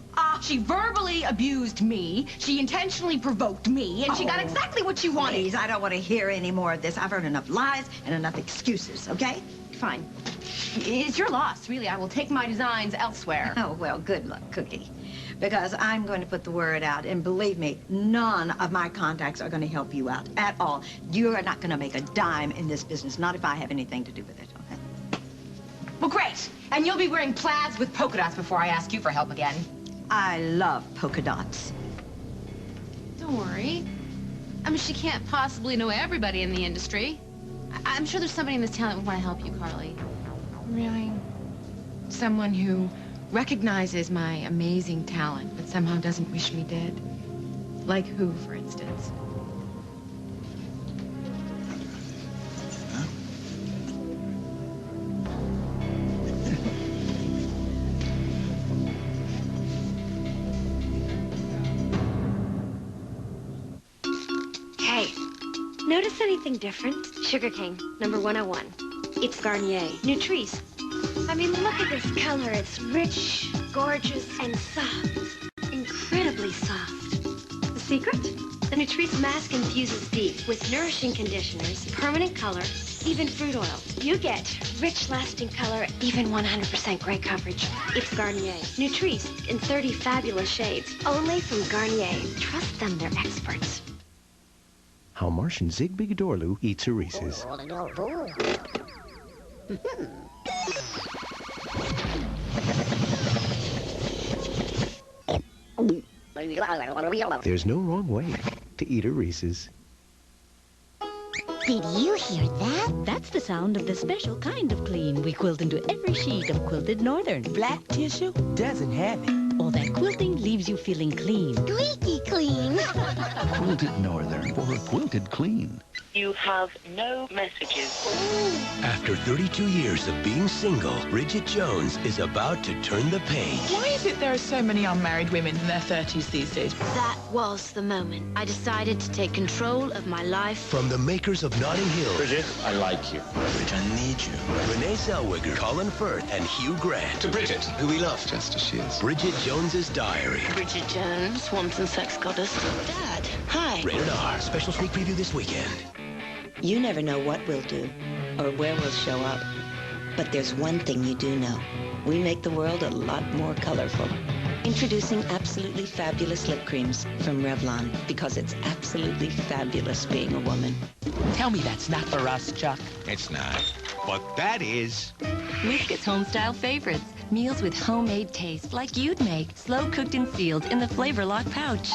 She verbally abused me. She intentionally provoked me, and she got exactly what she wanted. Please, I don't want to hear any more of this. I've heard enough lies and enough excuses, okay? Fine. It's your loss, really. I will take my designs elsewhere. Oh, well, good luck, Cookie. Because I'm going to put the word out, and believe me, none of my contacts are going to help you out at all. You are not going to make a dime in this business, not if I have anything to do with it, okay? Well, great. And you'll be wearing plaids with polka dots before I ask you for help again. I love polka dots. Don't worry. I mean, she can't possibly know everybody in the industry. I'm sure there's somebody in this town that would want to help you, Carly. Really? Someone who recognizes my amazing talent, but somehow doesn't wish me dead? Like who, for instance? Hey, notice anything different? Sugarcane, number 101. It's Garnier, Nutrice. I mean, look at this color. It's rich, gorgeous, and soft. Incredibly soft. The secret? The Nutrice mask infuses deep with nourishing conditioners, permanent color, even fruit oil. You get rich, lasting color, even 100% gray coverage. It's Garnier. Nutrice in 30 fabulous shades. Only from Garnier. Trust them, they're experts. How Martian Zigbee Dorlu eats her Reese's. There's no wrong way to eat a Reese's. Did you hear that? That's the sound of the special kind of clean we quilt into every sheet of Quilted Northern. Black tissue doesn't have it. All that quilting leaves you feeling clean. Squeaky clean. Quilted Northern for a quilted clean. You have no messages. After 32 years of being single, Bridget Jones is about to turn the page. Why is it there are so many unmarried women in their 30s these days? That was the moment I decided to take control of my life. From the makers of Notting Hill. Bridget, I like you. Bridget, I need you. Renee Zellweger, Colin Firth, and Hugh Grant. To Bridget, who we love just as she is. Bridget Jones's Diary. Bridget Jones, wanton sex goddess. Dad, hi. Rated R. Special sneak preview this weekend. You never know what we'll do or where we'll show up. But there's one thing you do know. We make the world a lot more colorful. Introducing absolutely fabulous lip creams from Revlon, because it's absolutely fabulous being a woman. Tell me that's not for us, Chuck. It's not. But that is. Whiskas Homestyle Favorites. Meals with homemade taste like you'd make. Slow cooked and sealed in the Flavor Lock pouch.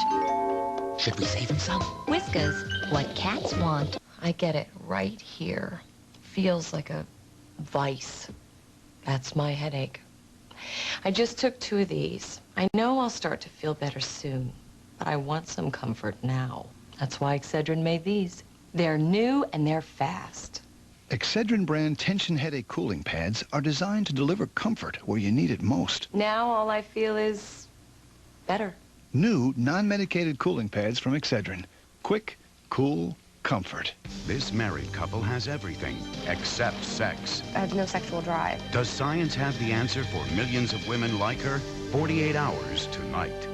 Should we save him some? Whiskas. What cats want. I get it right here. Feels like a vice. That's my headache. I just took 2 of these. I know I'll start to feel better soon, but I want some comfort now. That's why Excedrin made these. They're new and they're fast. Excedrin brand tension headache cooling pads are designed to deliver comfort where you need it most. Now all I feel is better. New non-medicated cooling pads from Excedrin. Quick, cool, comfort. This married couple has everything except sex. I have no sexual drive. Does science have the answer for millions of women like her? 48 hours tonight.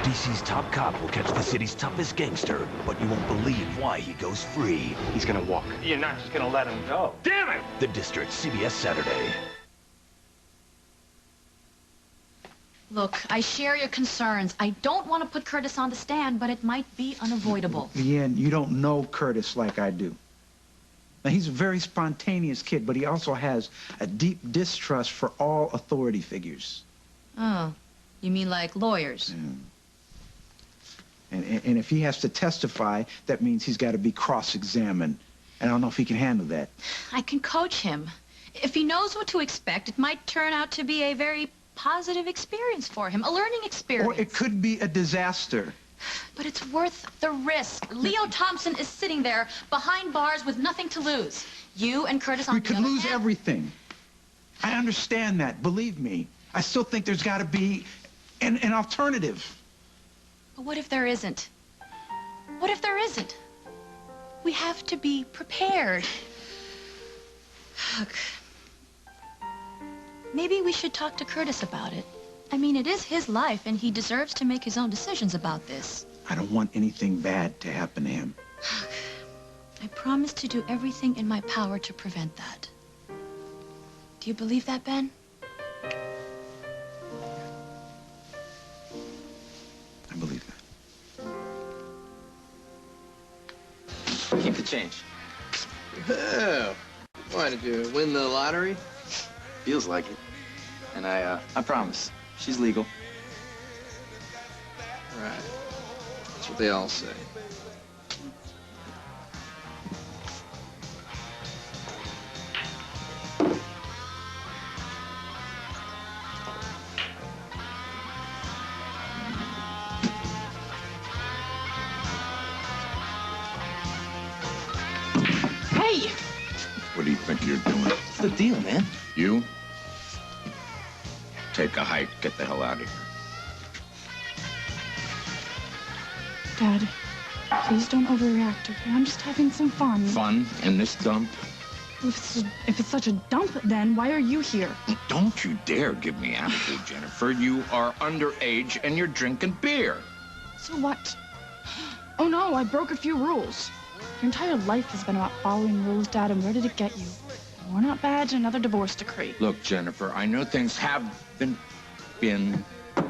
DC's top cop will catch the city's toughest gangster, but you won't believe why he goes free. He's gonna walk. You're not just gonna let him go. Damn it! The District, CBS Saturday. Look, I share your concerns. I don't want to put Curtis on the stand, but it might be unavoidable. Leanne, you don't know Curtis like I do. Now, he's a very spontaneous kid, but he also has a deep distrust for all authority figures. Oh, you mean like lawyers? Yeah. And if he has to testify, that means he's got to be cross-examined. And I don't know if he can handle that. I can coach him. If he knows what to expect, it might turn out to be a very positive experience for him, a learning experience. Or it could be a disaster. But it's worth the risk. Leo Thompson is sitting there behind bars with nothing to lose. You and Curtis on the other hand... We could lose everything. I understand that, believe me. I still think there's got to be an alternative. But what if there isn't? What if there isn't? We have to be prepared. Look, maybe we should talk to Curtis about it. I mean, it is his life, and he deserves to make his own decisions about this. I don't want anything bad to happen to him. I promise to do everything in my power to prevent that. Do you believe that, Ben? I believe that. Keep the change. Oh, why, did you win the lottery? Feels like it. And I promise. She's legal. Right. That's what they all say. Hey! What do you think you're doing? What's the deal, man? You? Take a hike. Get the hell out of here. Dad, please don't overreact, okay? I'm just having some fun. Fun in this dump? If it's such a dump, then why are you here? Don't you dare give me attitude, Jennifer. You are underage and you're drinking beer. So what? Oh no, I broke a few rules. Your entire life has been about following rules, Dad, and where did it get you? A worn-out badge and another divorce decree. Look, Jennifer, I know things have been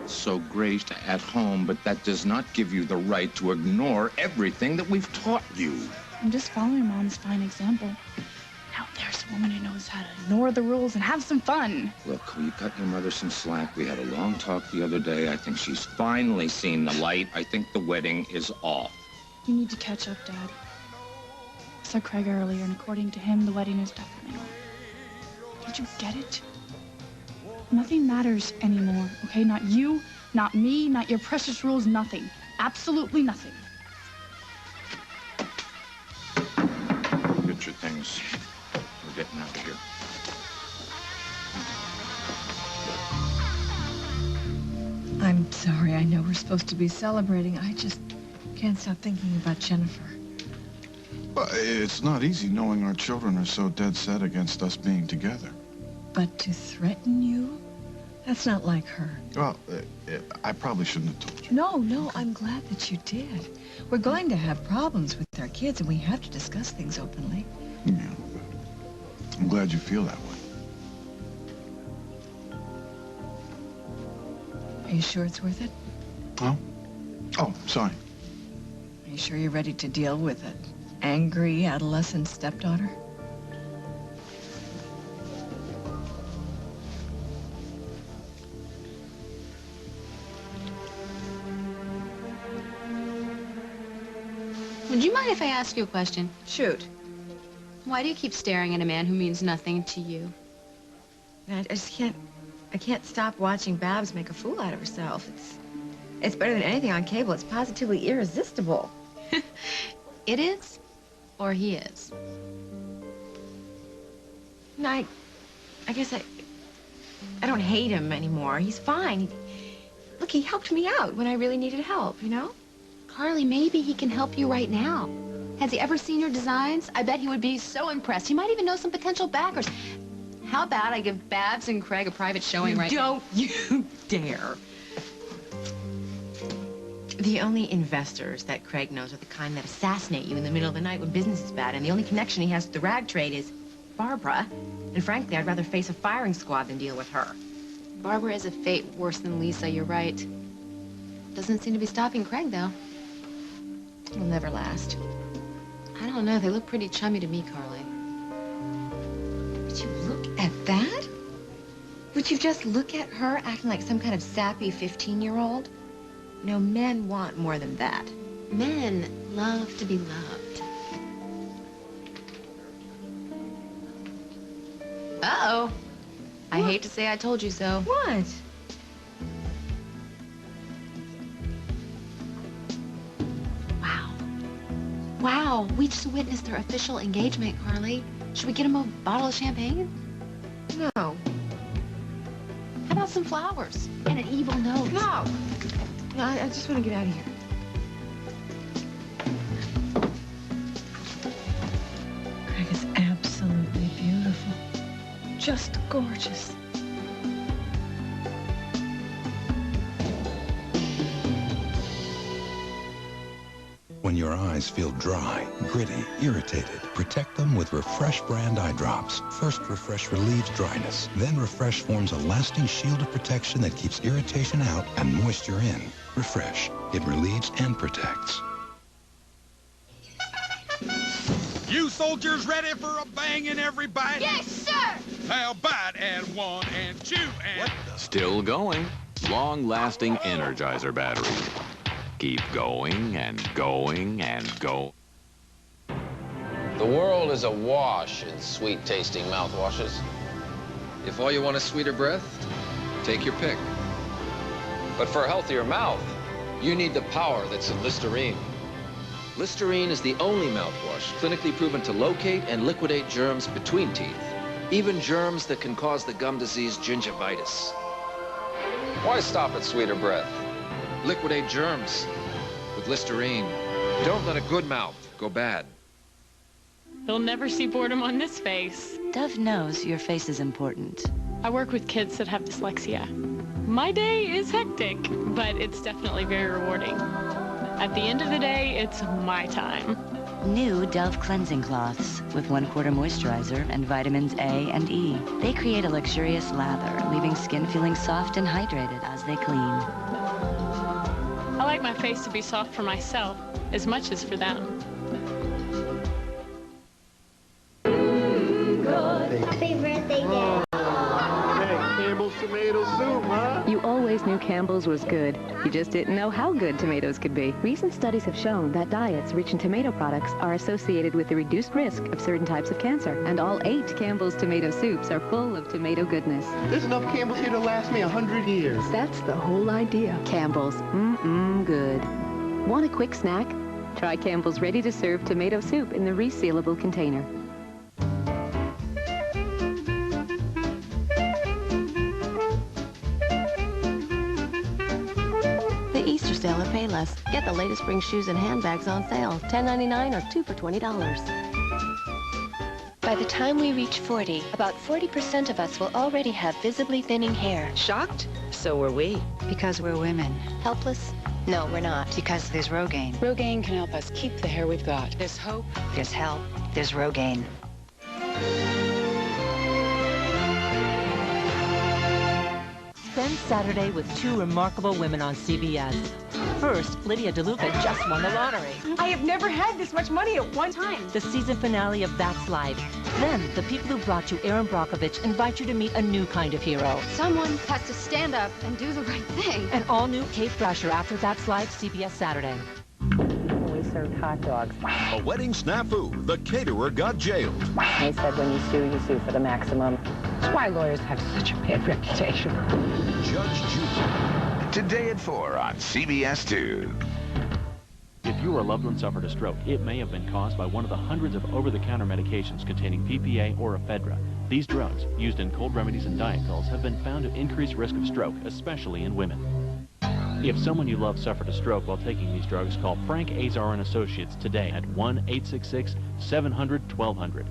so great at home, but that does not give you the right to ignore everything that we've taught you. I'm just following Mom's fine example. Now there's a woman who knows how to ignore the rules and have some fun. Look, will you cut your mother some slack? We had a long talk the other day. I think she's finally seen the light. I think the wedding is off. You need to catch up, Dad. I saw Craig earlier, and according to him, the wedding is definitely off. Don't you get it? Nothing matters anymore, okay? Not you, not me, not your precious rules, nothing. Absolutely nothing. Get your things. We're getting out of here. I'm sorry. I know we're supposed to be celebrating. I just can't stop thinking about Jennifer. But it's not easy knowing our children are so dead set against us being together. But to threaten you? That's not like her. Well, I probably shouldn't have told you. No, I'm glad that you did. We're going to have problems with our kids, and we have to discuss things openly. Yeah. I'm glad you feel that way. Are you sure it's worth it? Oh? Oh, sorry. Are you sure you're ready to deal with an angry adolescent stepdaughter? Would you mind if I ask you a question? Shoot. Why do you keep staring at a man who means nothing to you? I just can't stop watching Babs make a fool out of herself. It's better than anything on cable. It's positively irresistible. It is? Or he is? No, I guess I don't hate him anymore. He's fine. Look, he helped me out when I really needed help, you know? Carly, maybe he can help you right now. Has he ever seen your designs? I bet he would be so impressed. He might even know some potential backers. How about I give Babs and Craig a private showing right now? Don't you dare. The only investors that Craig knows are the kind that assassinate you in the middle of the night when business is bad, and the only connection he has to the rag trade is Barbara. And frankly, I'd rather face a firing squad than deal with her. Barbara is a fate worse than Lisa, you're right. Doesn't seem to be stopping Craig, though. It'll never last. I don't know, they look pretty chummy to me, Carly. Would you look at that? Would you just look at her acting like some kind of sappy 15-year-old? You know, men want more than that. Men love to be loved. Uh-oh. I hate to say I told you so. What? Wow, we just witnessed their official engagement, Carly. Should we get them a bottle of champagne? No. How about some flowers and an evil note? No. No, I just want to get out of here. Craig is absolutely beautiful. Just gorgeous. When your eyes feel dry, gritty, irritated, protect them with Refresh brand eye drops. First, Refresh relieves dryness. Then Refresh forms a lasting shield of protection that keeps irritation out and moisture in. Refresh. It relieves and protects. You soldiers ready for a banging, everybody? Yes, sir! How bite and one and two and... Still going. Long-lasting Energizer battery. Keep going and going and go. The world is awash in sweet-tasting mouthwashes. If all you want is sweeter breath, take your pick. But for a healthier mouth, you need the power that's in Listerine. Listerine is the only mouthwash clinically proven to locate and liquidate germs between teeth, even germs that can cause the gum disease gingivitis. Why stop at sweeter breath? Liquidate germs with Listerine. Don't let a good mouth go bad. You'll never see boredom on this face. Dove knows your face is important. I work with kids that have dyslexia. My day is hectic, but it's definitely very rewarding. At the end of the day, it's my time. New Dove cleansing cloths with 1/4 moisturizer and vitamins A and E. They create a luxurious lather, leaving skin feeling soft and hydrated as they clean. I like my face to be soft for myself as much as for them. Happy birthday, Dad. Hey, Campbell's tomato soup, huh? You always knew Campbell's was good. You just didn't know how good tomatoes could be. Recent studies have shown that diets rich in tomato products are associated with the reduced risk of certain types of cancer. And all 8 Campbell's tomato soups are full of tomato goodness. There's enough Campbell's here to last me 100 years. That's the whole idea. Campbell's. Good. Want a quick snack? Try Campbell's ready-to-serve tomato soup in the resealable container. Easter sale or pay less. Get the latest spring shoes and handbags on sale. $10.99 or 2 for $20. By the time we reach 40, about 40% of us will already have visibly thinning hair. Shocked? So were we. Because we're women. Helpless? No, we're not. Because there's Rogaine. Rogaine can help us keep the hair we've got. There's hope. There's help. There's Rogaine. Spend Saturday with 2 remarkable women on CBS. First, Lydia DeLuca just won the lottery. I have never had this much money at one time. The season finale of That's Life. Then, the people who brought you Aaron Brockovich invite you to meet a new kind of hero. Someone has to stand up and do the right thing. An all-new Kate Brasher after That's Life, CBS Saturday. We served hot dogs. A wedding snafu. The caterer got jailed. They said when you sue for the maximum. That's why lawyers have such a bad reputation. Judge Judy. Today at 4 on CBS 2. If your loved one suffered a stroke, it may have been caused by one of the hundreds of over-the-counter medications containing PPA or ephedra. These drugs, used in cold remedies and diet pills, have been found to increase risk of stroke, especially in women. If someone you love suffered a stroke while taking these drugs, call Frank Azar and Associates today at 1-866-700-1200.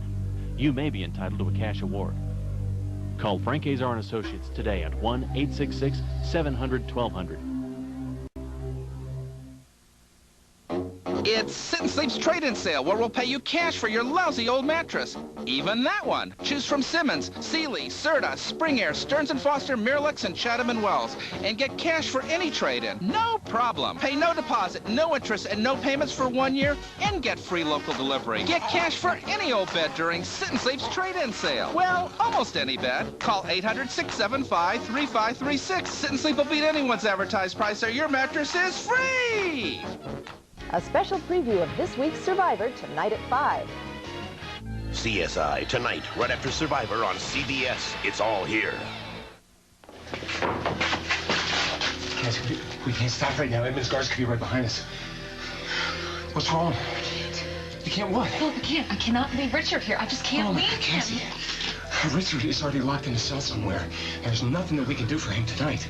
You may be entitled to a cash award. Call Frank Azar and Associates today at 1-866-700-1200. It's Sit and Sleep's trade-in sale, where we'll pay you cash for your lousy old mattress. Even that one. Choose from Simmons, Sealy, Serta, Spring Air, Stearns & Foster, Miralex, and Chatham & Wells. And get cash for any trade-in. No problem. Pay no deposit, no interest, and no payments for 1 year, and get free local delivery. Get cash for any old bed during Sit and Sleep's trade-in sale. Well, almost any bed. Call 800-675-3536. Sit and Sleep will beat anyone's advertised price, or your mattress is free! A special preview of this week's Survivor tonight at 5. CSI, tonight, right after Survivor on CBS. It's all here. Guys, we can't stop right now. Edmund's guards could be right behind us. What's wrong? You can't what? No, I can't. I cannot leave Richard here. I just can't leave Cassie. him. Richard is already locked in a cell somewhere. There's nothing that we can do for him tonight.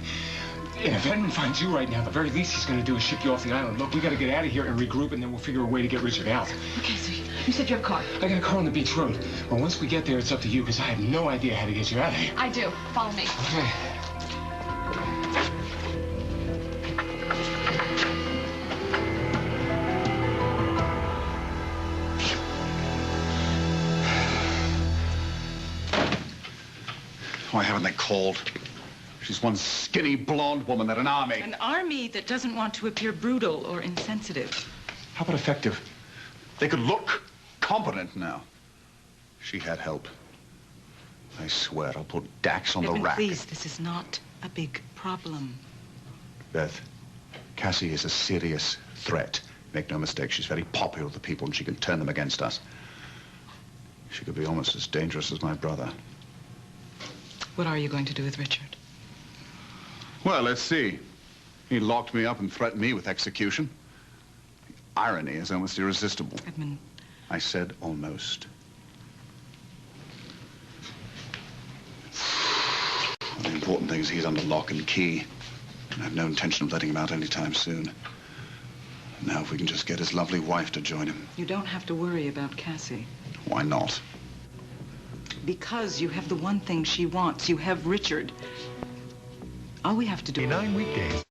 And if Edmund finds you right now, the very least he's going to do is ship you off the island. Look, we got to get out of here and regroup, and then we'll figure a way to get Richard out. Okay, so you said you have a car. I got a car on the beach road. But once we get there, it's up to you, because I have no idea how to get you out of here. I do. Follow me. Okay. Why haven't they called? She's one skinny, blonde woman at an army. An army that doesn't want to appear brutal or insensitive. How about effective? They could look competent now. She had help. I swear I'll put Dax on the rack. Please, this is not a big problem. Beth, Cassie is a serious threat. Make no mistake, she's very popular with the people, and she can turn them against us. She could be almost as dangerous as my brother. What are you going to do with Richard? Well, let's see. He locked me up and threatened me with execution. The irony is almost irresistible. Edmund. I said almost. Well, the important thing is he's under lock and key. And I have no intention of letting him out anytime soon. Now, if we can just get his lovely wife to join him. You don't have to worry about Cassie. Why not? Because you have the one thing she wants. You have Richard. All we have to do... 9 weekdays.